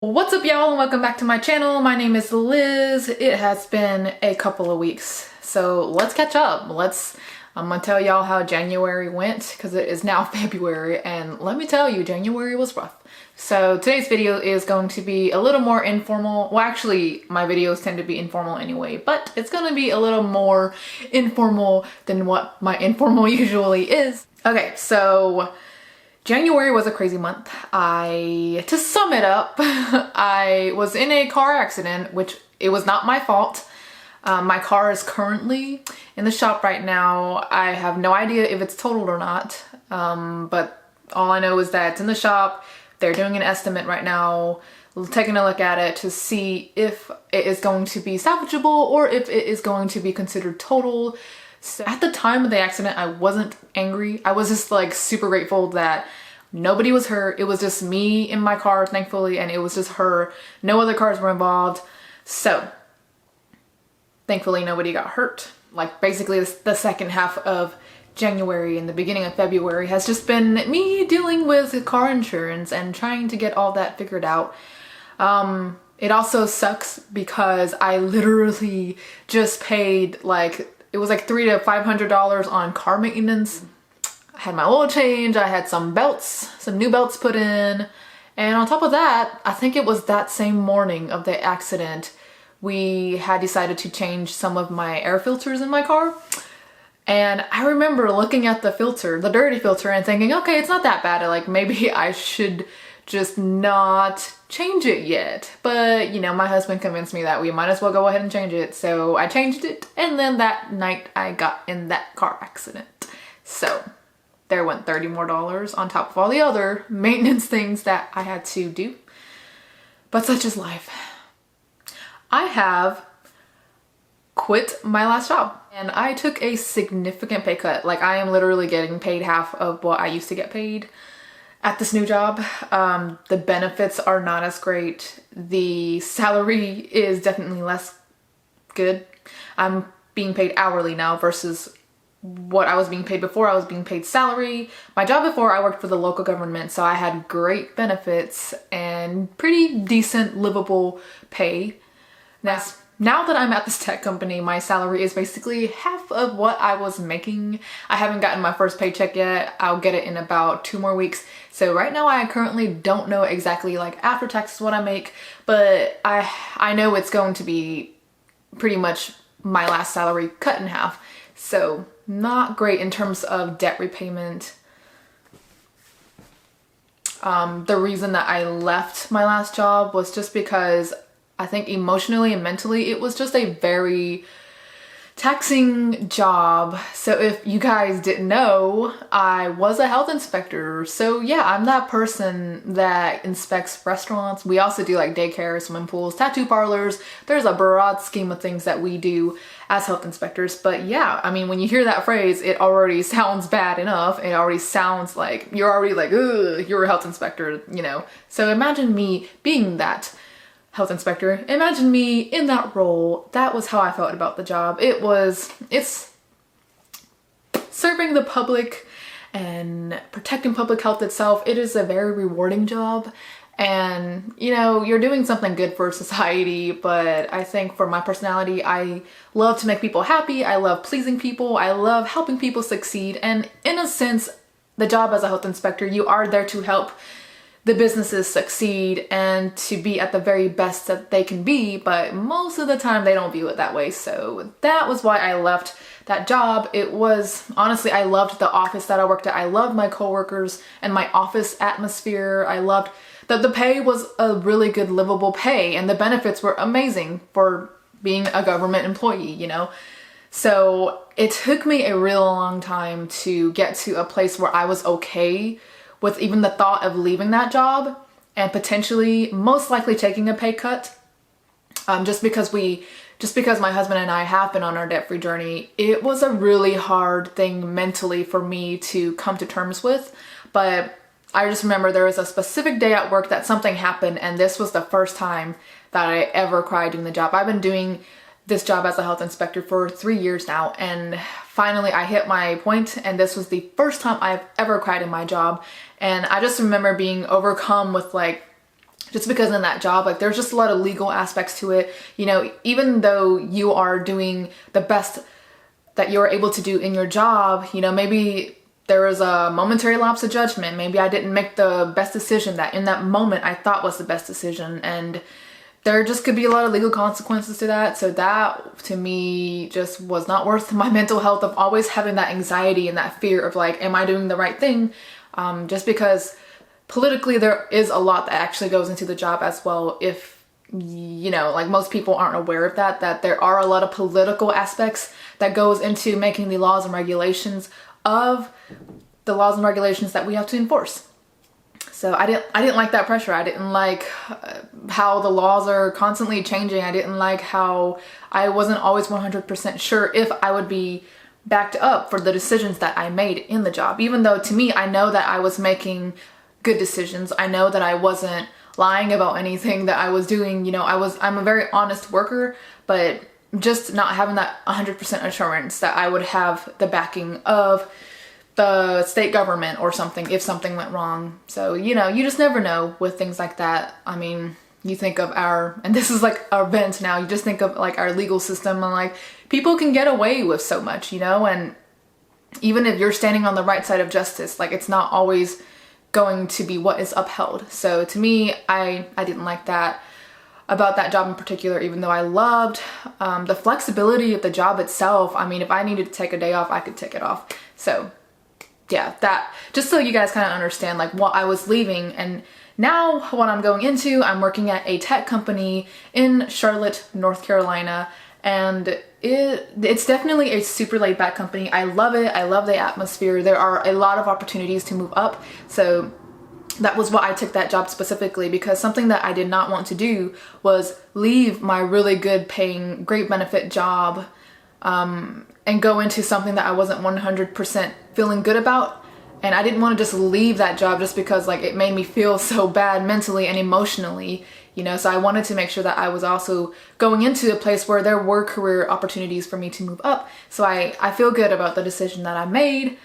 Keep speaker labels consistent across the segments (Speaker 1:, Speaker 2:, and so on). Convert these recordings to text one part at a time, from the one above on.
Speaker 1: What's up, y'all, and welcome back to my channel. My name is Liz. It has been a couple of weeks, so let's catch up. I'm gonna tell y'all how January went because it is now February, and let me tell you, January was rough. So today's video is going to be a little more informal. Well, actually, my videos tend to be informal anyway, but it's gonna be a little more informal than what my informal usually is. Okay, so January was a crazy month. To sum it up, I was in a car accident, which it was not my fault. My car is currently in the shop right now. I have no idea if it's totaled or not, but all I know is that it's in the shop. They're doing an estimate right now, taking a look at it to see if it is going to be salvageable or if it is going to be considered total. So at the time of the accident, I wasn't angry. I was just like super grateful that nobody was hurt. It was just me in my car, thankfully, and it was just her. No other cars were involved. So thankfully nobody got hurt. Like basically the second half of January and the beginning of February has just been me dealing with car insurance and trying to get all that figured out. It also sucks because I literally just paid it was like $300 to $500 on car maintenance. I had my oil change, I had some new belts put in, and on top of that, I think it was that same morning of the accident, we had decided to change some of my air filters in my car. And I remember looking at the filter, the dirty filter, and thinking, okay, it's not that bad. Like maybe I should just not change it yet. But you know, my husband convinced me that we might as well go ahead and change it. So I changed it, and then that night I got in that car accident. So there went $30 more on top of all the other maintenance things that I had to do. But such is life. I have quit my last job and I took a significant pay cut. Like I am literally getting paid half of what I used to get paid at this new job. The benefits are not as great. The salary is definitely less good. I'm being paid hourly now versus what I was being paid before. I was being paid salary. My job before, I worked for the local government, so I had great benefits and pretty decent livable pay. Now that I'm at this tech company, my salary is basically half of what I was making. I haven't gotten my first paycheck yet. I'll get it in about 2 more weeks. So right now I currently don't know exactly like after taxes what I make, but I know it's going to be pretty much my last salary cut in half. So not great in terms of debt repayment. The reason that I left my last job was just because I think emotionally and mentally, it was just a very taxing job. So if you guys didn't know, I was a health inspector. So yeah, I'm that person that inspects restaurants. We also do like daycare, swimming pools, tattoo parlors. There's a broad scheme of things that we do as health inspectors. But yeah, I mean, when you hear that phrase, it already sounds bad enough. It already sounds like you're already like, ugh, you're a health inspector, you know? So imagine me being that health inspector. Imagine me in that role. That was how I felt about the job. It's serving the public and protecting public health itself. It is a very rewarding job. And you know, you're doing something good for society, but I think for my personality, I love to make people happy. I love pleasing people. I love helping people succeed. And in a sense, the job as a health inspector, you are there to help the businesses succeed and to be at the very best that they can be, but most of the time they don't view it that way. So that was why I left that job. It was, honestly, I loved the office that I worked at. I loved my coworkers and my office atmosphere. I loved that the pay was a really good livable pay and the benefits were amazing for being a government employee, you know? So it took me a real long time to get to a place where I was okay with even the thought of leaving that job and potentially most likely taking a pay cut. Just because my husband and I have been on our debt-free journey, it was a really hard thing mentally for me to come to terms with. But I just remember there was a specific day at work that something happened, and this was the first time that I ever cried doing the job. I've been doing this job as a health inspector for 3 years now, and finally I hit my point, and this was the first time I've ever cried in my job. And I just remember being overcome with like just because in that job, like there's just a lot of legal aspects to it. You know, even though you are doing the best that you're able to do in your job, you know, maybe there was a momentary lapse of judgment. Maybe I didn't make the best decision that in that moment I thought was the best decision, and there just could be a lot of legal consequences to that. So that to me just was not worth my mental health of always having that anxiety and that fear of like, am I doing the right thing? Just because politically there is a lot that actually goes into the job as well. If, you know, like most people aren't aware of that there are a lot of political aspects that goes into making the laws and regulations that we have to enforce. So I didn't like that pressure. I didn't like how the laws are constantly changing. I didn't like how I wasn't always 100% sure if I would be backed up for the decisions that I made in the job. Even though to me, I know that I was making good decisions. I know that I wasn't lying about anything that I was doing. You know, I'm a very honest worker, but just not having that 100% assurance that I would have the backing of the state government or something if something went wrong. So, you know, you just never know with things like that. I mean, you think of and this is like our vent now, you just think of like our legal system and like people can get away with so much, you know, and even if you're standing on the right side of justice, like it's not always going to be what is upheld. So to me, I didn't like that about that job in particular, even though I loved the flexibility of the job itself. I mean, if I needed to take a day off, I could take it off. So yeah, that just so you guys kind of understand like what I was leaving. And now what I'm going into, I'm working at a tech company in Charlotte, North Carolina, and it's definitely a super laid back company. I love it. I love the atmosphere. There are a lot of opportunities to move up. So that was why I took that job specifically, because something that I did not want to do was leave my really good paying, great benefit job and go into something that I wasn't 100% feeling good about. And I didn't want to just leave that job just because like it made me feel so bad mentally and emotionally, you know. So I wanted to make sure that I was also going into a place where there were career opportunities for me to move up. So I feel good about the decision that I made.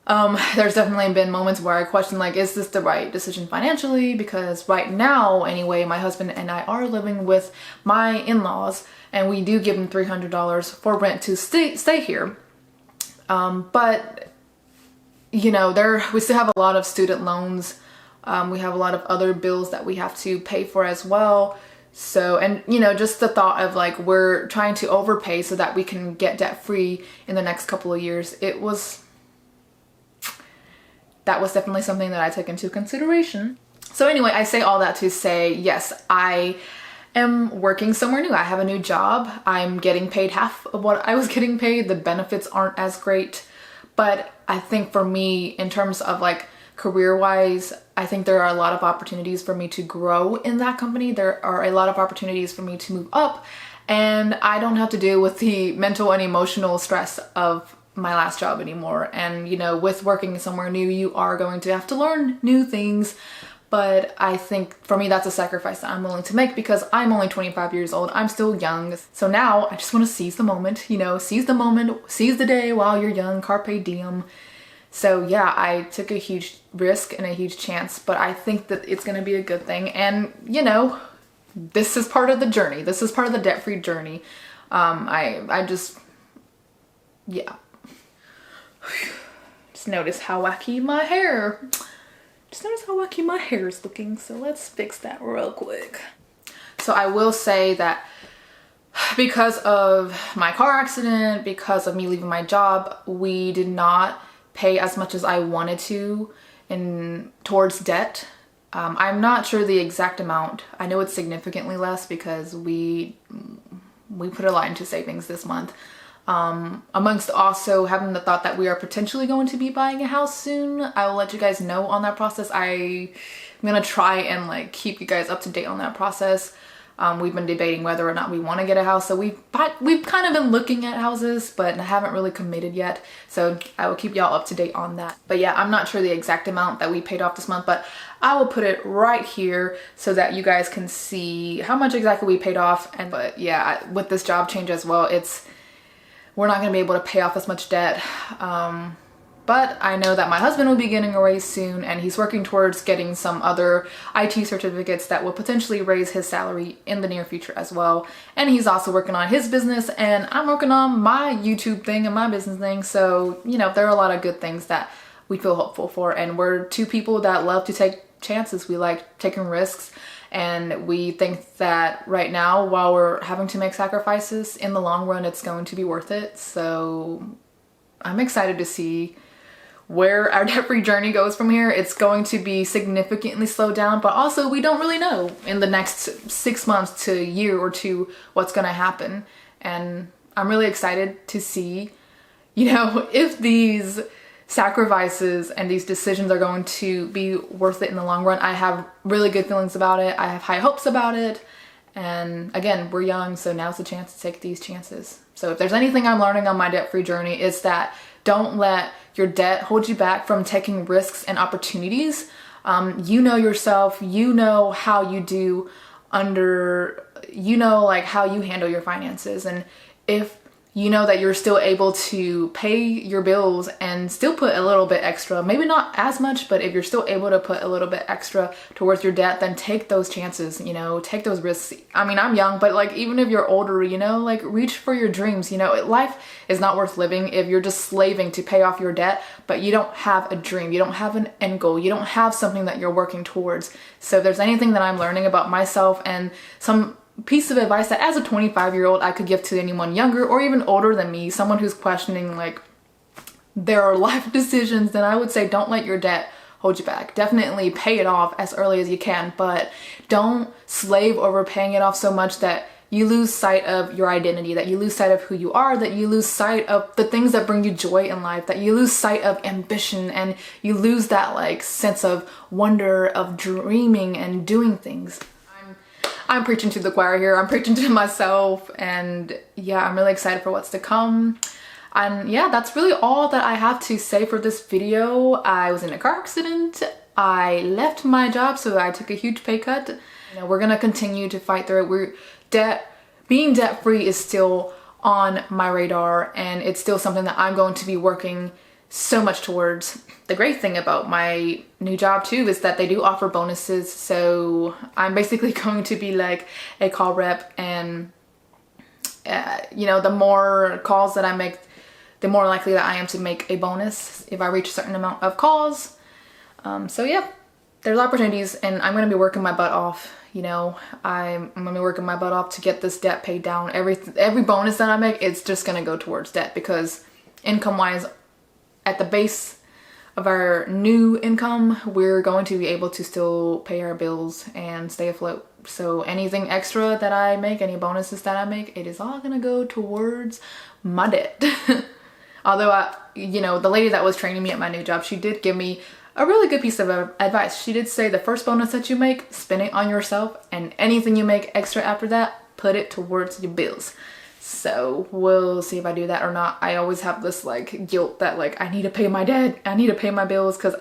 Speaker 1: There's definitely been moments where I question like, is this the right decision financially? Because right now, anyway, my husband and I are living with my in-laws, and we do give them $300 for rent to stay here. But you know, we still have a lot of student loans. We have a lot of other bills that we have to pay for as well. So, and you know, just the thought of like, we're trying to overpay so that we can get debt free in the next couple of years. That was definitely something that I took into consideration. So anyway, I say all that to say, yes, I am working somewhere new. I have a new job. I'm getting paid half of what I was getting paid. The benefits aren't as great, but I think for me, in terms of like career-wise, I think there are a lot of opportunities for me to grow in that company. There are a lot of opportunities for me to move up, and I don't have to deal with the mental and emotional stress of my last job anymore. And you know, with working somewhere new, you are going to have to learn new things. But I think for me, that's a sacrifice that I'm willing to make because I'm only 25 years old. I'm still young. So now I just want to seize the moment, you know, seize the moment, seize the day while you're young, carpe diem. So yeah, I took a huge risk and a huge chance, but I think that it's going to be a good thing. And you know, this is part of the journey. This is part of the debt-free journey. Yeah. Just notice how wacky my hair is looking. So let's fix that real quick. So I will say that because of my car accident, because of me leaving my job, we did not pay as much as I wanted to towards debt. I'm not sure the exact amount. I know it's significantly less because we put a lot into savings this month. Amongst also having the thought that we are potentially going to be buying a house soon. I will let you guys know on that process. I'm gonna try and like keep you guys up to date on that process. We've been debating whether or not we want to get a house, so we've kind of been looking at houses, but haven't really committed yet. So I will keep y'all up to date on that. But yeah, I'm not sure the exact amount that we paid off this month, but I will put it right here so that you guys can see how much exactly we paid off. But yeah, with this job change as well, we're not going to be able to pay off as much debt. But but I know that my husband will be getting a raise soon, and he's working towards getting some other IT certificates that will potentially raise his salary in the near future as well. And he's also working on his business, and I'm working on my YouTube thing and my business thing. So, you know, there are a lot of good things that we feel hopeful for, and we're two people that love to take chances. We like taking risks, and we think that right now, while we're having to make sacrifices, in the long run it's going to be worth it. So I'm excited to see where our debt-free journey goes from here. It's going to be significantly slowed down, but also we don't really know in the next 6 months to a year or two what's going to happen. And I'm really excited to see, you know, if these sacrifices and these decisions are going to be worth it in the long run. I have really good feelings about it. I have high hopes about it. And again, we're young, so now's the chance to take these chances. So if there's anything I'm learning on my debt-free journey, it's that don't let your debt hold you back from taking risks and opportunities. You know yourself, you know how you do you know, like how you handle your finances. And if you know that you're still able to pay your bills and still put a little bit extra, maybe not as much, but if you're still able to put a little bit extra towards your debt, then take those chances, you know, take those risks. I mean, I'm young, but like, even if you're older, you know, like reach for your dreams. You know, life is not worth living if you're just slaving to pay off your debt, but you don't have a dream, you don't have an end goal, you don't have something that you're working towards. So if there's anything that I'm learning about myself and some piece of advice that as a 25-year-old I could give to anyone younger or even older than me, someone who's questioning like their life decisions, then I would say don't let your debt hold you back. Definitely pay it off as early as you can, but don't slave over paying it off so much that you lose sight of your identity, that you lose sight of who you are, that you lose sight of the things that bring you joy in life, that you lose sight of ambition, and you lose that like sense of wonder of dreaming and doing things. I'm preaching to the choir here. I'm preaching to myself, and yeah, I'm really excited for what's to come. And yeah, that's really all that I have to say for this video. I was in a car accident. I left my job, so I took a huge pay cut. You know, we're gonna continue to fight through it. Being debt-free is still on my radar, and it's still something that I'm going to be working so much towards. The great thing about my new job too is that they do offer bonuses, so I'm basically going to be like a call rep, and you know, the more calls that I make, the more likely that I am to make a bonus if I reach a certain amount of calls. So yeah, there's opportunities, and I'm gonna be working my butt off. You know, I'm gonna be working my butt off to get this debt paid down. Every bonus that I make, it's just gonna go towards debt, because income-wise, at the base of our new income, we're going to be able to still pay our bills and stay afloat. So anything extra that I make, any bonuses that I make, it is all gonna go towards my debt. Although, you know, the lady that was training me at my new job, she did give me a really good piece of advice. She did say the first bonus that you make, spend it on yourself, and anything you make extra after that, put it towards your bills. So we'll see if I do that or not. I always have this like guilt that like I need to pay my debt, I need to pay my bills, because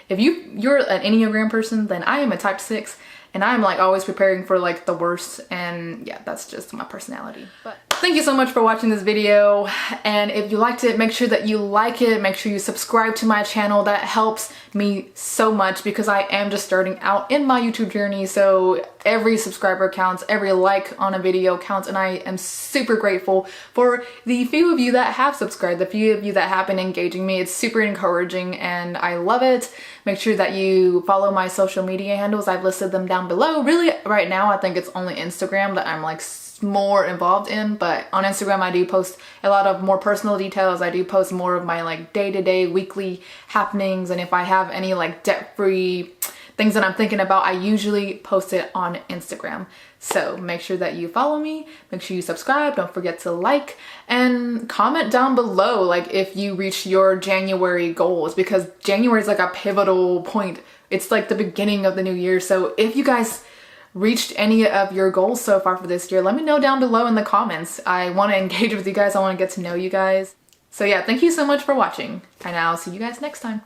Speaker 1: if you're an Enneagram person, then I am a type 6, and I'm like always preparing for like the worst, and yeah, that's just my personality. But thank you so much for watching this video, and if you liked it, make sure that you like it, make sure you subscribe to my channel. That helps me so much, because I am just starting out in my YouTube journey, so every subscriber counts, every like on a video counts, and I am super grateful for the few of you that have subscribed, the few of you that have been engaging me. It's super encouraging, and I love it. Make sure that you follow my social media handles. I've listed them down below. Really, right now, I think it's only Instagram that I'm like more involved in, but on Instagram I do post a lot of more personal details. I do post more of my like day-to-day weekly happenings, and if I have any like debt-free things that I'm thinking about, I usually post it on Instagram. So make sure that you follow me, make sure you subscribe, don't forget to like and comment down below like if you reach your January goals, because January is like a pivotal point. It's like the beginning of the new year. So if you guys reached any of your goals so far for this year, let me know down below in the comments. I want to engage with you guys. I want to get to know you guys. So yeah, thank you so much for watching, and I'll see you guys next time.